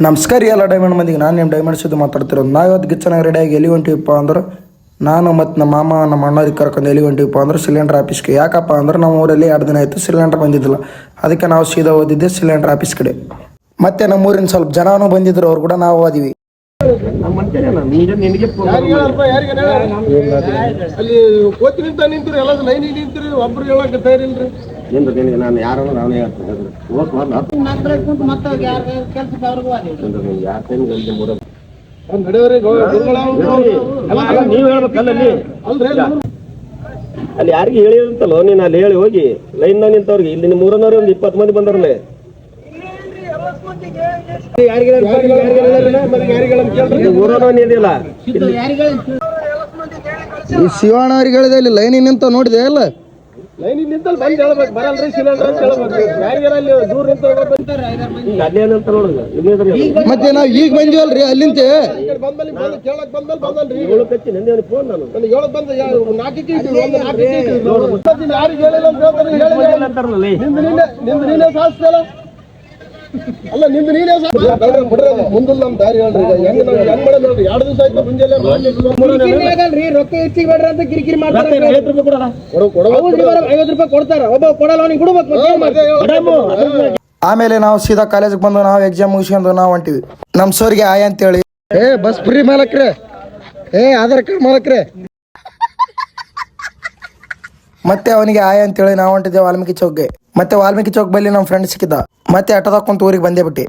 ನಮಸ್ಕಾರ ಎಲ್ಲ ಡೈಮಂಡ್ ಮಂದಿಗೆ ನಾನು ನಿಮ್ಮ ಡೈಮಂಡ್ ಸುದ್ದಿ ಮಾತಾಡ್ತಿರೋದು. ನಾವು ಇವತ್ತು ಗಿಚ್ಚನಾಗ ರೆಡಿಯಾಗಿ ಎಲ್ಲಿ ಹೊಂಟಿವಪ್ಪ ಅಂದ್ರೆ ನಾನು ಮತ್ತು ನಮ್ಮ ಮಾಮ ನಮ್ಮ ಅಣ್ಣವ್ರಿಗೆ ಕರ್ಕೊಂಡು ಎಲ್ಲಿ ಹೊಂಟಿವಪ್ಪ ಅಂದ್ರೆ ಸಿಲಿಂಡರ್ ಆಫೀಸ್ಗೆ. ಯಾಕಪ್ಪ ಅಂದ್ರೆ ನಮ್ಮ ಊರಲ್ಲಿ 2 ದಿನ ಆಯಿತು ಸಿಲಿಂಡರ್ ಬಂದಿದ್ದಿಲ್ಲ, ಅದಕ್ಕೆ ನಾವು ಸೀದಾ ಓದಿದ್ದೆ ಸಿಲಿಂಡರ್ ಆಫೀಸ್ ಕಡೆ. ಮತ್ತು ನಮ್ಮೂರಿನ ಸ್ವಲ್ಪ ಜನನೂ ಬಂದಿದ್ರು, ಅವ್ರು ಕೂಡ ನಾವು ಓದಿವಿ. ಅಲ್ಲಿ ಕೋತಿ ನಿಂತ್ರಿ ಎಲ್ಲ ಲೈನಿಗೆ ನಿಂತ್ರಿ, ಒಬ್ರು ಹೇಳಕ್ ತಯಾರಿಲ್ರಿ. ನಾನು ಯಾರು ನಾನೇ ಅಲ್ಲಿ ಯಾರಿಗೆ ಹೇಳಿ ಅಂತಲ್ಲೋ ನೀನು ಅಲ್ಲಿ ಹೇಳಿ ಹೋಗಿ ಲೈನ್ ನಿಂತವ್ರಿಗೆ. ಇಲ್ಲಿ ಮೂರನವ್ರು ಒಂದು 20 ಮಂದಿ ಬಂದವ್ರಲ್ಲೇ. ಈ ಶಿವಣ್ಣ ಅವ್ರಿಗೆ ಹೇಳಿದೆ, ಇಲ್ಲಿ ಲೈನಿಗೆ ನಿಂತ ನೋಡಿದೆ ಅಲ್ಲ, ಲೈನಿಗೆ ನಿಂತಲ್ಲಿ ಬಂದು ಹೇಳ್ಬೇಕು, ಬರಲ್ರಿ ಸಿಲಿಂಡರ್ ಅಂತ ಹೇಳ್ಬೇಕು. ಯಾರಿಗಾರ ಅಲ್ಲಿ ದೂರ ನಿಂತ ಅಲ್ಲೇ ಅಂತ ನೋಡಿದ್ರೆ ಮತ್ತೆ ನಾವು ಈಗ ಬಂದಿವಲ್ರಿ ಅಲ್ಲಿಂದ ಬಂದಲ್ಲಿ ಕೇಳಕ್ ಬಂದಲ್ಲಿ ಬಂದಲ್ರಿ. ಹೇಳಕ್ ಹಚ್ಚಿ ನಂದೇ ಫೋನ್ ನಾನು ಹೇಳಕ್ ಬಂದ 4 ಯಾರಿಗೆ ಹೇಳಿಲ್ಲ ಅಂತಾರಲ್ಲ. ನಿಂದು ನೀನೇ ಸಾಧಿಸ್ತಲ್ಲ ಅಲ್ಲ, ನಿಂದು ನೀನೇ ಮುಂದಿಲ್ಲ ನಮ್ಮ ದಾರಿ ಹೇಳ್ರಿ. ಹೆಂಗ್ ಮಾಡೋದು ನೋಡ್ರಿ. 2 ದಿವಸ ಆಯ್ತು ಮುಂಜಾನೆ ರೊಕ್ಕ ಹೆಚ್ಚಿಗೆ ಬೇಡ್ರಿ ಅಂತ ಕಿರಿಕಿರಿ ಮಾಡ್ತಾರೆ. 50 ರೂಪಾಯಿ ಕೊಡ್ತಾರ, ಒಬ್ಬ ಕೊಡಲ್ಲ ಅವನಿಗೆ ಕೊಡ್ಬೇಕು. ಆಮೇಲೆ ನಾವು ಸೀದಾ ಕಾಲೇಜಿಗೆ ಬಂದು ನಾವು ಎಕ್ಸಾಮ್ ಮುಗಿಸ್ಕೊಂಡು ನಾವು ಹೊಂಟಿವಿ. ನಮ್ಮ ಸರ್ಗೆ ಆಯ್ ಅಂತೇಳಿ, ಬಸ್ ಫ್ರೀ ಮಾಲಕ್ರೆ, ಆಧಾರ್ ಕಾರ್ಡ್ ಮಾಲಕ್ರೆ. ಮತ್ತೆ ಅವನಿಗೆ ಆಯ್ ಅಂತೇಳಿ ನಾವು ಹೊಂಟಿದ್ದೇವೆ ವಾಲ್ಮೀಕಿ ಚೌಕ್ಗೆ. ಮತ್ತೆ ವಾಲ್ಮೀಕಿ ಚೌಕ್ ಬಲ್ಲಿ ನಮ್ಮ ಫ್ರೆಂಡ್ ಸಿಕ್ಕಿದ್ದ. ಮತ್ತೆ ಆಟೋದಾಗ ಕುಂತು ಊರಿಗೆ ಬಂದೇ ಬಿಟ್ಟು